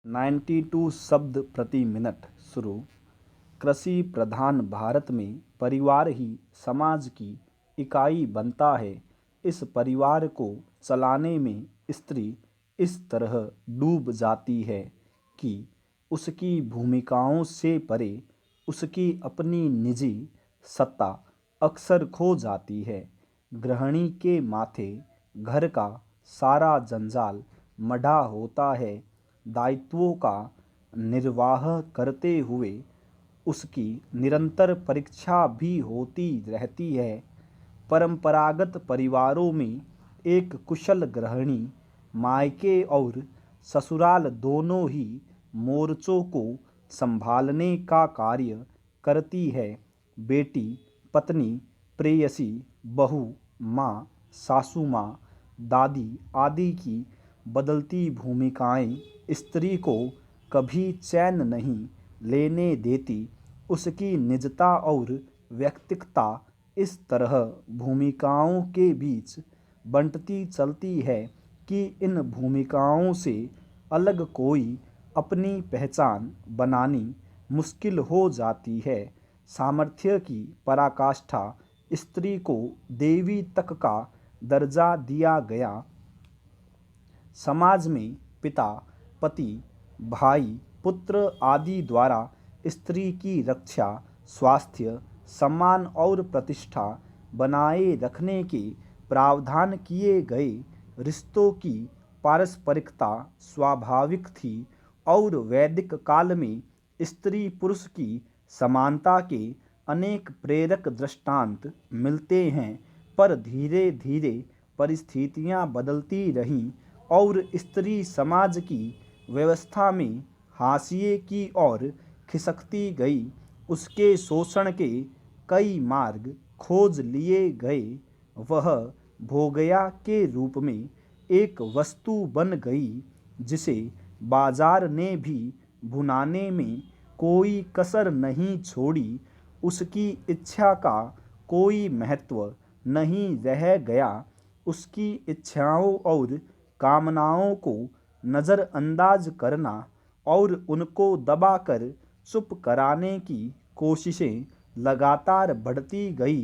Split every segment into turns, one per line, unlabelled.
92 शब्द प्रति मिनट शुरू। कृषि प्रधान भारत में परिवार ही समाज की इकाई बनता है। इस परिवार को चलाने में स्त्री इस तरह डूब जाती है कि उसकी भूमिकाओं से परे उसकी अपनी निजी सत्ता अक्सर खो जाती है। गृहिणी के माथे घर का सारा जंजाल मढ़ा होता है। दायित्वों का निर्वाह करते हुए उसकी निरंतर परीक्षा भी होती रहती है। परंपरागत परिवारों में एक कुशल गृहिणी मायके और ससुराल दोनों ही मोर्चों को संभालने का कार्य करती है। बेटी, पत्नी, प्रेयसी, बहू, माँ, सासू माँ, दादी आदि की बदलती भूमिकाएं स्त्री को कभी चैन नहीं लेने देती। उसकी निजता और व्यक्तिगतता इस तरह भूमिकाओं के बीच बंटती चलती है कि इन भूमिकाओं से अलग कोई अपनी पहचान बनानी मुश्किल हो जाती है। सामर्थ्य की पराकाष्ठा स्त्री को देवी तक का दर्जा दिया गया। समाज में पिता, पति, भाई, पुत्र आदि द्वारा स्त्री की रक्षा, स्वास्थ्य, सम्मान और प्रतिष्ठा बनाए रखने के प्रावधान किए गए। रिश्तों की पारस्परिकता स्वाभाविक थी और वैदिक काल में स्त्री पुरुष की समानता के अनेक प्रेरक दृष्टांत मिलते हैं। पर धीरे धीरे परिस्थितियां बदलती रहीं और स्त्री समाज की व्यवस्था में हाशिए की ओर खिसकती गई। उसके शोषण के कई मार्ग खोज लिए गए। वह भोगया के रूप में एक वस्तु बन गई जिसे बाजार ने भी भुनाने में कोई कसर नहीं छोड़ी। उसकी इच्छा का कोई महत्व नहीं रह गया। उसकी इच्छाओं और कामनाओं को नज़रअंदाज करना और उनको दबाकर चुप कराने की कोशिशें लगातार बढ़ती गई।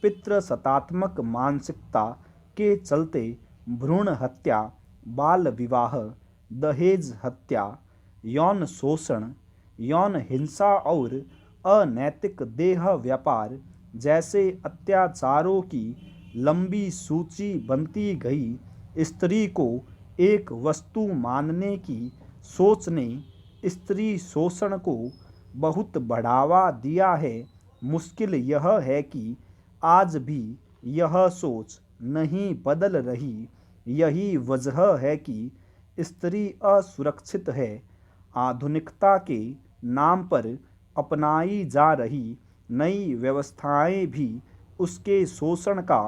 पितृसत्तात्मक मानसिकता के चलते भ्रूण हत्या, बाल विवाह, दहेज हत्या, यौन शोषण, यौन हिंसा और अनैतिक देह व्यापार जैसे अत्याचारों की लंबी सूची बनती गई। स्त्री को एक वस्तु मानने की सोच ने स्त्री शोषण को बहुत बढ़ावा दिया है। मुश्किल यह है कि आज भी यह सोच नहीं बदल रही। यही वजह है कि स्त्री असुरक्षित है। आधुनिकता के नाम पर अपनाई जा रही नई व्यवस्थाएं भी उसके शोषण का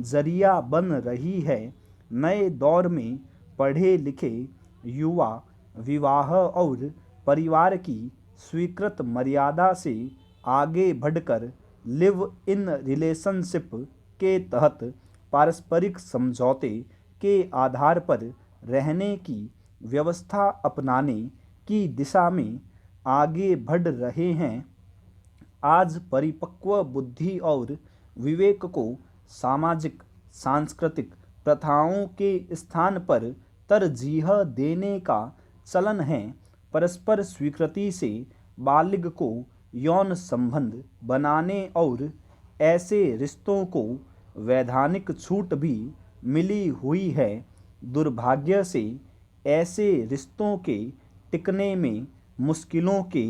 जरिया बन रही है। नए दौर में पढ़े लिखे युवा विवाह और परिवार की स्वीकृत मर्यादा से आगे बढ़कर लिव इन रिलेशनशिप के तहत पारस्परिक समझौते के आधार पर रहने की व्यवस्था अपनाने की दिशा में आगे बढ़ रहे हैं। आज परिपक्व बुद्धि और विवेक को सामाजिक सांस्कृतिक प्रथाओं के स्थान पर तरजीह देने का चलन है। परस्पर स्वीकृति से बालिग को यौन संबंध बनाने और ऐसे रिश्तों को वैधानिक छूट भी मिली हुई है। दुर्भाग्य से ऐसे रिश्तों के टिकने में मुश्किलों के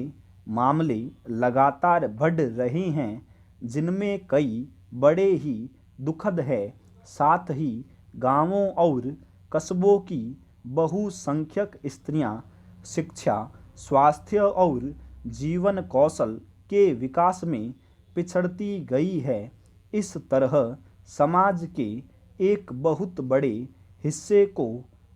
मामले लगातार बढ़ रहे हैं, जिनमें कई बड़े ही दुखद है। साथ ही गांवों और कस्बों की बहुसंख्यक स्त्रियां शिक्षा, स्वास्थ्य और जीवन कौशल के विकास में पिछड़ती गई है। इस तरह समाज के एक बहुत बड़े हिस्से को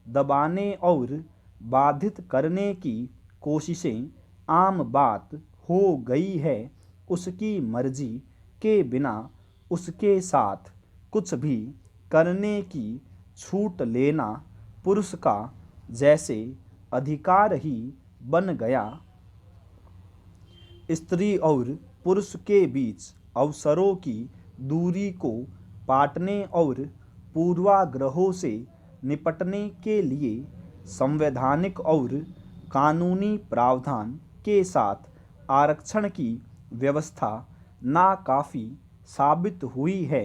दबाने और बाधित करने की कोशिशें आम बात हो गई है। उसकी मर्जी के बिना उसके साथ कुछ भी करने की छूट लेना पुरुष का जैसे अधिकार ही बन गया। स्त्री और पुरुष के बीच अवसरों की दूरी को पाटने और पूर्वाग्रहों से निपटने के लिए संवैधानिक और कानूनी प्रावधान के साथ आरक्षण की व्यवस्था नाकाफी साबित हुई है।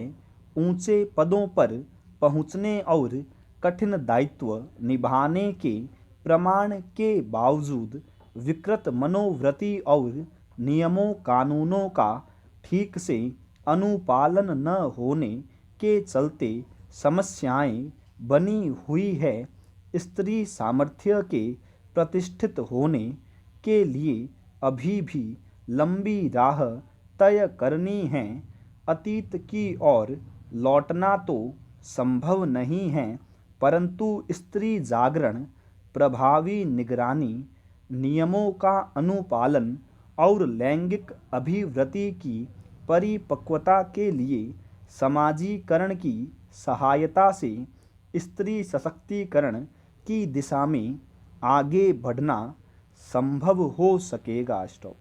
ऊंचे पदों पर पहुंचने और कठिन दायित्व निभाने के प्रमाण के बावजूद विकृत मनोवृत्ति और नियमों कानूनों का ठीक से अनुपालन न होने के चलते समस्याएं बनी हुई है। स्त्री सामर्थ्य के प्रतिष्ठित होने के लिए अभी भी लंबी राह तय करनी है। अतीत की ओर लौटना तो संभव नहीं है, परंतु स्त्री जागरण, प्रभावी निगरानी, नियमों का अनुपालन और लैंगिक अभिवृत्ति की परिपक्वता के लिए समाजीकरण की सहायता से स्त्री सशक्तिकरण की दिशा में आगे बढ़ना संभव हो सकेगा। स्टॉप।